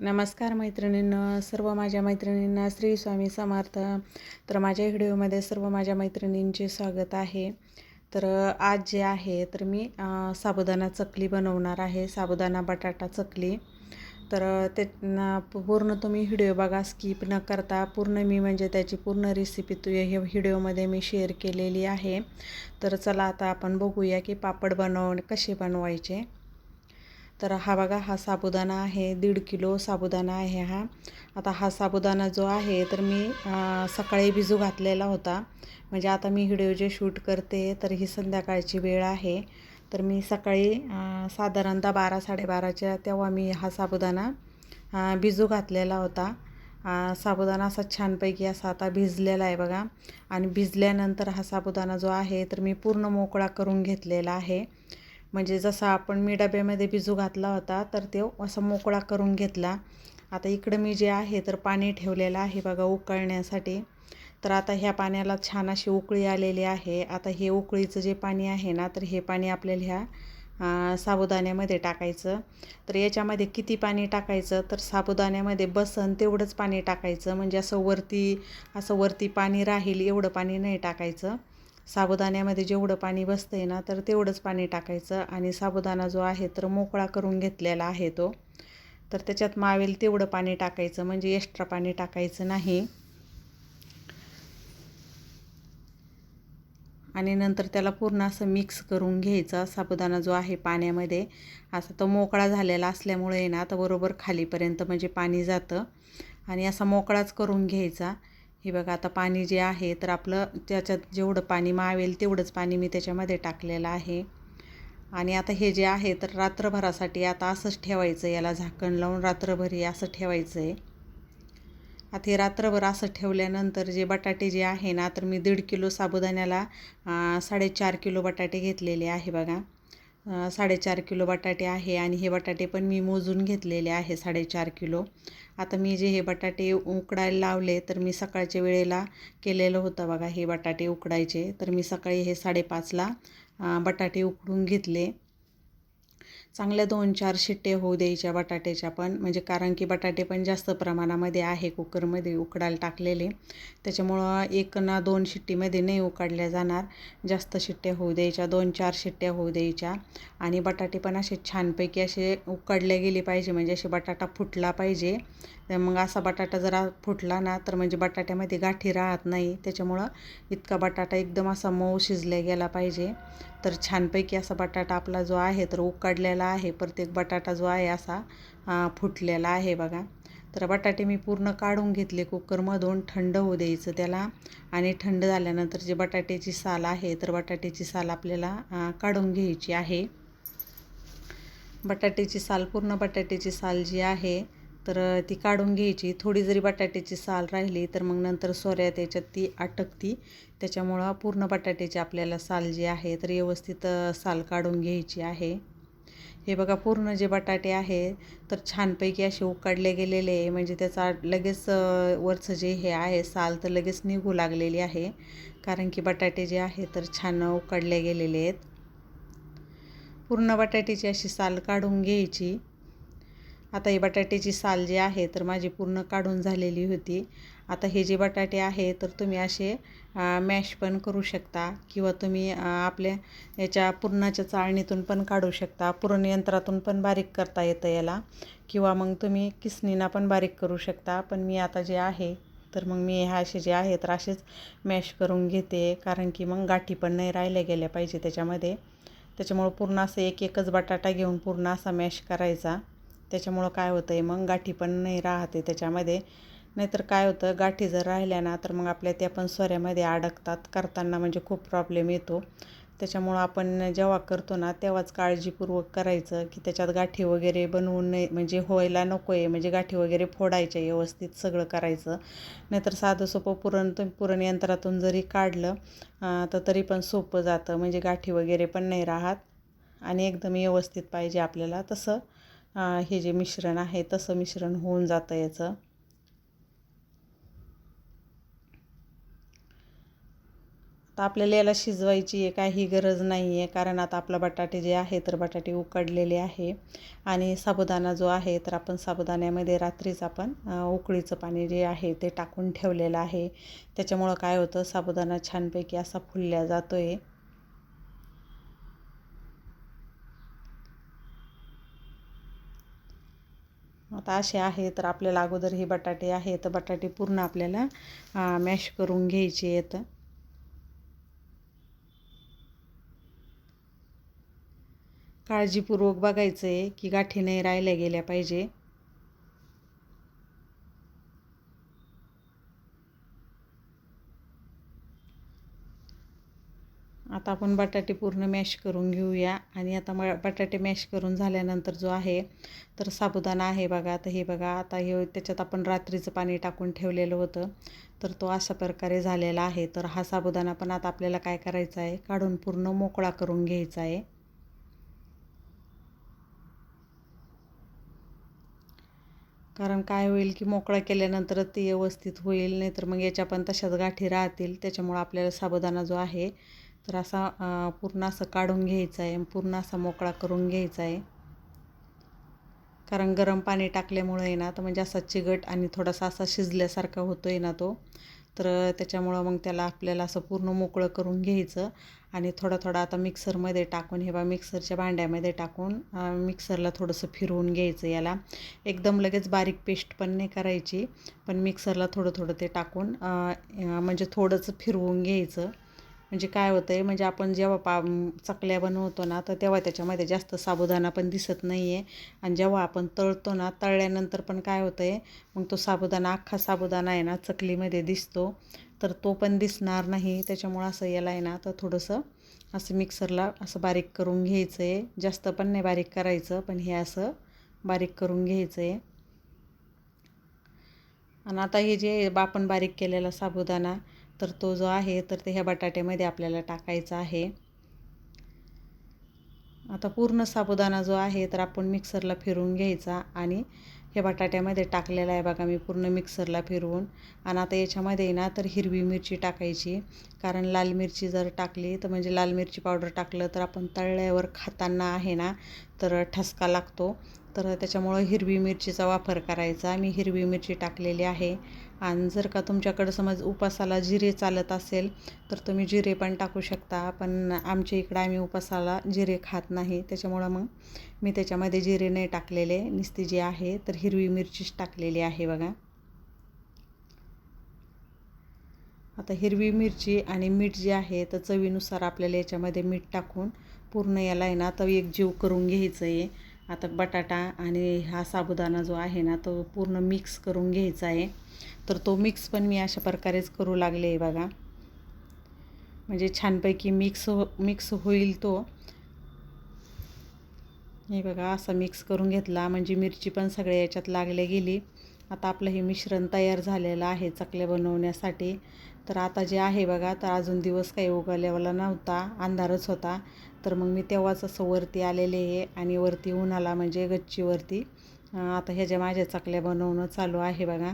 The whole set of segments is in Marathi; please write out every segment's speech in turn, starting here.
नमस्कार मैत्रिणींनो, सर्व माझ्या मैत्रिणींना श्री स्वामी समर्थ. तर माझ्या व्हिडिओमध्ये सर्व माझ्या मैत्रिणींचे स्वागत आहे. तर आज जे आहे तर मी साबुदाणा चकली बनवणार आहे, साबुदाणा बटाटा चकली. तर ते पूर्ण तुम्ही व्हिडिओ बघा, स्किप न करता पूर्ण. मी म्हणजे त्याची पूर्ण रेसिपी हे व्हिडिओमध्ये मी शेअर केलेली आहे. तर चला आता आपण बघूया की पापड कसे बनवायचे. तर हा बघा, हा साबुदाणा आहे, 1.5 किलो साबुदाणा आहे हा. आता हा साबुदाणा जो आहे तर मी सकाळी भिजू घातलेला होता. म्हणजे आता मी व्हिडिओ जे शूट करते तर ही संध्याकाळची वेळ आहे. तर मी सकाळी साधारणतः 12-12:30च्या तेव्हा मी हा साबुदाणा भिजू घातलेला होता. साबुदाणा असा छानपैकी असा आता भिजलेला आहे बघा. आणि भिजल्यानंतर हा साबुदाणा जो आहे तर मी पूर्ण मोकळा करून घेतलेला आहे. म्हणजे जसा आपण मी डब्यामध्ये भिजू घातला होता तर तो असा मोकळा करून घेतला. आता इकडं मी जे आहे तर पाणी ठेवलेलं आहे बघा उकळण्यासाठी. तर आता ह्या पाण्याला छान अशी उकळी आलेली आहे. आता हे उकळीचं जे पाणी आहे ना, तर हे पाणी आपल्याला ह्या साबुदाण्यामध्ये टाकायचं. तर याच्यामध्ये किती पाणी टाकायचं, तर साबुदाण्यामध्ये बसन तेवढंच पाणी टाकायचं. म्हणजे असं वरती पाणी राहील एवढं पाणी नाही टाकायचं. साबुदाण्यामध्ये जेवढं पाणी बसतं आहे ना, तर तेवढंच पाणी टाकायचं. आणि साबुदाणा जो आहे तर मोकळा करून घेतलेला आहे तो. तर त्याच्यात मावेल तेवढं पाणी टाकायचं, म्हणजे एक्स्ट्रा पाणी टाकायचं नाही. आणि नंतर त्याला पूर्ण असं मिक्स करून घ्यायचा. साबुदाणा जो आहे पाण्यामध्ये असा तो मोकळा झालेला असल्यामुळे ना, आता बरोबर खालीपर्यंत म्हणजे पाणी जातं. आणि असा मोकळाच करून घ्यायचा. हे बघा, आता पाणी जे आहे तर आपलं त्याच्यात जेवढं पाणी मावेल तेवढंच पाणी मी त्याच्यामध्ये टाकलेलं आहे. आणि आता हे जे आहे तर रात्रभरासाठी आता असंच ठेवायचं, याला झाकण लावून रात्रभर हे असं ठेवायचं आहे. आता हे रात्रभर असं ठेवल्यानंतर जे बटाटे जे आहे ना, तर मी 1.5 किलो साबुदाण्याला 4.5 किलो बटाटे घेतलेले आहे बघा. 4.5 किलो बटाटे आहे. आणि हे बटाटे पण मी मोजून घेतलेले आहे 4.5 किलो. आता मी जे हे बटाटे उकडायला लावले तर मी सकाळच्या वेळेला केलेलं होतं बघा हे बटाटे उकडायचे. तर मी सकाळी हे 5:30ला बटाटे उकडून घेतले. चांगल्या 2-4 शिट्टे होऊ द्यायच्या बटाट्याच्या पण, म्हणजे कारण की बटाटे पण जास्त प्रमाणामध्ये आहे कुकरमध्ये उकडायला टाकलेले. त्याच्यामुळं 1 ना 2 शिट्टीमध्ये नाही उकडल्या जाणार. जास्त शिट्ट्या होऊ द्यायच्या, 2-4 शिट्ट्या होऊ द्यायच्या. आणि बटाटे पण असे छानपैकी असे उकडले गेले पाहिजे, म्हणजे असे बटाटा फुटला पाहिजे. तर मग असा बटाटा जरा फुटला ना तर म्हणजे बटाट्यामध्ये गाठी राहत नाही. त्याच्यामुळं इतका बटाटा एकदम असा मऊ शिजला गेला पाहिजे. तर छानपैकी असा बटाटा आपला जो आहे तर उकडलेला आहे. प्रत्येक बटाटा जो आहे असा फुटलेला आहे बघा. तर बटाटे मी पूर्ण काढून घेतले कुकरमधून, थंड होऊ द्यायचं त्याला. आणि थंड झाल्यानंतर जे बटाट्याची साल आहे तर बटाट्याची साल आपल्याला काढून घ्यायची आहे. पूर्ण बटाट्याची साल जी आहे तर ती काढून घ्यायची. थोडी जरी बटाट्याची साल राहिली तर मग नंतर सोऱ्यात त्याच्यात ती अटकती. त्याच्यामुळं पूर्ण बटाट्याची आपल्याला साल जी आहे तर व्यवस्थित साल काढून घ्यायची आहे. हे बघा, पूर्ण जे बटाटे आहे तर छानपैकी असे उकडले गेलेले आहे. म्हणजे त्याचा लगेच वरचं जे हे आहे साल तर लगेच निघू लागलेली आहे. कारण की बटाटे जे आहे तर छान उकडले गेलेले आहेत. पूर्ण बटाट्याची अशी साल काढून घ्यायची. आता ही बटाट्याची साल जी आहे तर माझी पूर्ण काढून झालेली होती. आता हे जे बटाटे आहे तर तुम्ही असे मॅश पण करू शकता, किंवा तुम्ही आपल्या याच्या पुरणाच्या चाळणीतून पण काढू शकता. पुरण यंत्रातून पण बारीक करता येतं याला, किंवा मग तुम्ही किसणीना पण बारीक करू शकता. पण मी आता जे आहे तर मग मी असे जे आहे तर असेच मॅश करून घेते, कारण की मग गाठी पण नाही राहिल्या गेल्या पाहिजे त्याच्यामध्ये. त्याच्यामुळं पूर्ण असं एकच बटाटा घेऊन पूर्ण असा मॅश करायचा. त्याच्यामुळं काय होतं आहे, मग गाठी पण नाही राहते त्याच्यामध्ये. नाहीतर काय होतं, गाठी जर राहिल्या ना तर मग आपल्या त्या पण सोऱ्यामध्ये अडकतात. करताना म्हणजे खूप प्रॉब्लेम येतो. त्याच्यामुळं आपण जेव्हा करतो ना तेव्हाच काळजीपूर्वक करायचं, की त्याच्यात गाठी वगैरे बनवून नाही, म्हणजे व्हायला नको आहे. म्हणजे गाठी वगैरे फोडायच्या, व्यवस्थित सगळं करायचं. नाहीतर साधं सोपं पुरण यंत्रातून जरी काढलं तर तरी पण सोपं जातं. म्हणजे गाठी वगैरे पण नाही राहत. आणि एकदम व्यवस्थित पाहिजे आपल्याला तसं हे जे मिश्रण आहे तसं मिश्रण होऊन जातं याचं. तर आपल्याला याला शिजवायची आहे काही गरज नाही आहे, कारण आता आपला बटाटे जे आहे तर बटाटे उकडलेले आहे आणि साबुदाणा जो आहे तर आपण साबुदाण्यामध्ये रात्रीच आपण उकळीचं पाणी जे आहे ते टाकून ठेवलेलं आहे. त्याच्यामुळं काय होतं, साबुदाणा छानपैकी असा फुलल्या जातो आहे. आता असे आहे तर आपल्याला अगोदर हे बटाटे आहे तर बटाटे पूर्ण आपल्याला मॅश करून घ्यायचे आहेत. काळजीपूर्वक बघायचं आहे की गाठी नाही राहिल्या गेल्या पाहिजे. आता आपण बटाटे पूर्ण मॅश करून घेऊया आणि आता बटाटे मॅश करून झाल्यानंतर जो आहे तर साबुदाणा आहे बघा. तर हे बघा, आता हे त्याच्यात आपण रात्रीचं पाणी टाकून ठेवलेलं होतं तर तो अशा प्रकारे झालेला आहे. तर हा साबुदाणा पण आता आपल्याला काय करायचा आहे, काढून पूर्ण मोकळा करून घ्यायचा आहे. कारण काय होईल की मोकळा केल्यानंतरच ते व्यवस्थित होईल, नाही तर मग याच्या पण तशाच गाठी राहतील. त्याच्यामुळं आपल्याला साबुदाणा जो आहे तर असा पूर्ण असं काढून घ्यायचा आहे, पूर्ण असा मोकळा करून घ्यायचा आहे. कारण गरम पाणी टाकल्यामुळे आहे ना तर म्हणजे असा चिगट आणि थोडासा असा शिजल्यासारखा होतो आहे ना तो. तर त्याच्यामुळं मग त्याला आपल्याला असं पूर्ण मोकळं करून घ्यायचं आणि थोडा थोडा आता मिक्सरमध्ये टाकून हे बा मिक्सरच्या भांड्यामध्ये टाकून मिक्सरला थोडंसं फिरवून घ्यायचं. याला एकदम लगेच बारीक पेस्ट पण नाही करायची, पण मिक्सरला थोडं थोडं ते टाकून म्हणजे थोडंसं फिरवून घ्यायचं. म्हणजे काय होतं आहे, म्हणजे आपण जेव्हा चकल्या बनवतो ना तर तेव्हा त्याच्यामध्ये जास्त साबुदाणा पण दिसत नाही आहे आणि जेव्हा आपण तळतो ना तळल्यानंतर पण काय होतं आहे, मग तो साबुदाणा अख्खा साबुदाणा आहे ना चकलीमध्ये दिसतो, तर तो पण दिसणार नाही. त्याच्यामुळं असं याला आहे ना तर थोडंसं असं मिक्सरला असं बारीक करून घ्यायचं आहे. जास्त पण नाही बारीक करायचं, पण हे असं बारीक करून घ्यायचं आहे. आणि आता हे जे आपण बारीक केलेला साबुदाणा तर तो जो आहे तर ते ह्या बटाट्यामध्ये आपल्याला टाकायचा आहे. आता पूर्ण साबुदाणा जो आहे तर आपण मिक्सरला फिरवून घ्यायचा आणि हे बटाट्यामध्ये टाकलेला आहे बघा मी पूर्ण मिक्सरला फिरवून. आणि आता याच्यामध्ये ना तर हिरवी मिरची टाकायची, कारण लाल मिरची जर टाकली तर म्हणजे लाल मिरची पावडर टाकलं तर आपण तळल्यावर खाताना आहे ना तर ठसका लागतो. तर त्याच्यामुळं हिरवी मिरचीचा वापर करायचा. मी हिरवी मिरची टाकलेली आहे. आणि जर का तुमच्याकडं समज उपासाला जिरे चालत असेल तर तुम्ही जिरे पण टाकू शकता, पण आमच्या इकडं आम्ही उपासाला जिरे खात नाही, त्याच्यामुळं मग मी त्याच्यामध्ये जिरे नाही टाकलेले, नुसती जी आहे तर हिरवी मिरचीच टाकलेली आहे बघा. आता हिरवी मिरची आणि मीठ जे आहे तर चवीनुसार आपल्याला याच्यामध्ये मीठ टाकून पूर्ण याला आहे ना तर एकजीव करून घ्यायचं आहे. आता बटाटा आणि हा साबुदाणा जो आहे ना तो पूर्ण मिक्स करून घ्यायचा आहे. तर तो मिक्स पण मी अशा प्रकारेच करू लागले आहे बघा, म्हणजे छानपैकी मिक्स होईल तो. हे बघा असा मिक्स करून घेतला म्हणजे मिरची पण सगळ्या याच्यात लागल्या गेली. आता आपलं हे मिश्रण तयार झालेलं आहे चकल्या बनवण्यासाठी. तर आता जे आहे बघा, तर अजून दिवस काही उगवलेला नव्हता, अंधारच होता. तर मग मी तेव्हाच असं वरती आलेले आहे आणि वरती उन्हाला म्हणजे गच्चीवरती आता ह्याच्या माझ्या चकल्या बनवणं चालू आहे बघा.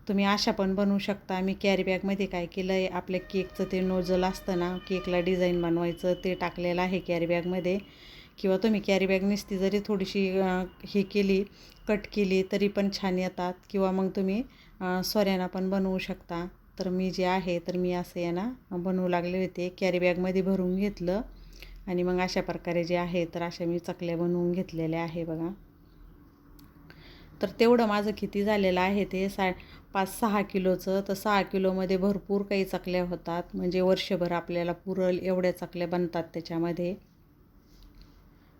तुम्ही अशा पण बनवू शकता. मी कॅरी बॅगमध्ये काय केलं आहे, आपल्या केकचं ते नोझल असतं ना, केकला डिझाईन बनवायचं ते टाकलेलं आहे कॅरी बॅगमध्ये. किंवा तुम्ही कॅरी बॅग नुसती जरी थोडीशी हे केली, कट केली तरी पण छान येतात. किंवा मग तुम्ही सोऱ्यानं पण बनवू शकता. तर मी जे आहे तर मी असं आहे ना बनवू लागले होते, कॅरी बॅगमध्ये भरून घेतलं आणि मग अशा प्रकारे जे आहे तर अशा मी चकल्या बनवून घेतलेल्या आहे बघा. तर तेवढं माझं किती झालेलं आहे ते 5-6 किलोचं. तर 6 किलोमध्ये भरपूर काही चकल्या होतात, म्हणजे वर्षभर आपल्याला पुरल एवढ्या चकल्या बनतात त्याच्यामध्ये.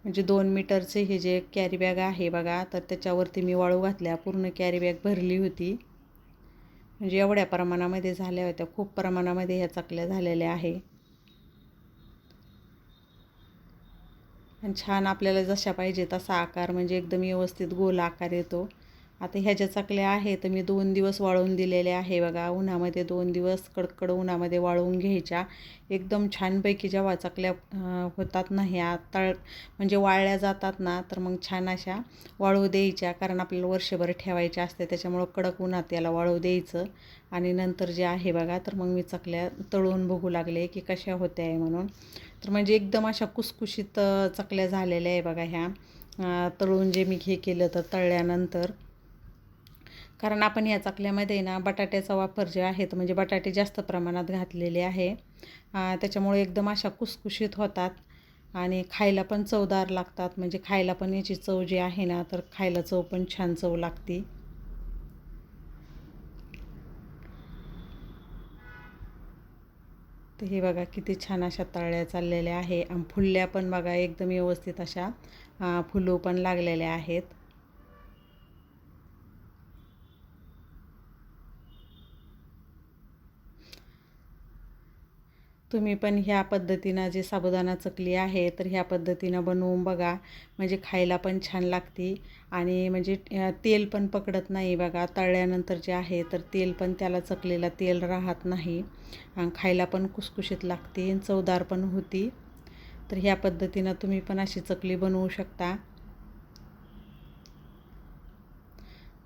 म्हणजे 2 मीटरचे हे जे कॅरी बॅग आहे बघा, तर त्याच्यावरती मी वाळू घातल्या, पूर्ण कॅरी बॅग भरली होती. म्हणजे एवढ्या प्रमाणामध्ये झाल्या होत्या, खूप प्रमाणामध्ये ह्या चकल्या झालेल्या आहे. आणि छान आपल्याला जशा पाहिजे तसा आकार, म्हणजे एकदम व्यवस्थित गोल आकार येतो. आता ह्या ज्या चकल्या आहे तर मी 2 दिवस वाळवून दिलेले आहे बघा. उन्हामध्ये 2 दिवस कडकड उन्हामध्ये वाळवून घ्यायच्या. एकदम छानपैकी जेव्हा चकल्या होतात ना ह्या म्हणजे वाळल्या जातात ना, तर मग छान अशा वाळू द्यायच्या. कारण आपल्याला वर्षभर ठेवायच्या असते, त्याच्यामुळं कडक उन्हात याला वाळू द्यायचं. आणि नंतर जे आहे बघा, तर मग मी चकल्या तळून बघू लागले की कशा होत्या आहे म्हणून. तर म्हणजे एकदम अशा कुसकुशीत चकल्या झालेल्या आहे बघा ह्या. तळून जे मी हे केलं तर तळल्यानंतर, कारण आपण या चकल्यामध्ये ना बटाट्याचा वापर जे आहे तर म्हणजे बटाटे जास्त प्रमाणात घातलेले आहे. त्याच्यामुळे एकदम अशा कुसकुशीत होतात आणि खायला पण चवदार लागतात. म्हणजे खायला पण याची चव जी आहे ना, तर खायला चव पण छान चव लागते. तर हे बघा किती छान अशा तळल्या चाललेल्या आहे आणि फुलल्या पण बघा एकदम व्यवस्थित अशा फुलू पण लागलेल्या आहेत. तुम्ही पण ह्या पद्धतीनं जे साबुदाणा चकली आहे तर ह्या पद्धतीनं बनवून बघा. म्हणजे खायला पण छान लागते आणि म्हणजे तेल पण पकडत नाही बघा. तळल्यानंतर जे आहे तर तेल पण त्याला चकलीला तेल राहत नाही आणि खायला पण कुसकुशीत लागते आणि चवदार पण होती. तर ह्या पद्धतीनं तुम्ही पण अशी चकली बनवू शकता.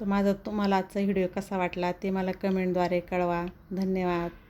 तर माझा तुम्हाला आजचा व्हिडिओ कसा वाटला ते मला कमेंटद्वारे कळवा. धन्यवाद.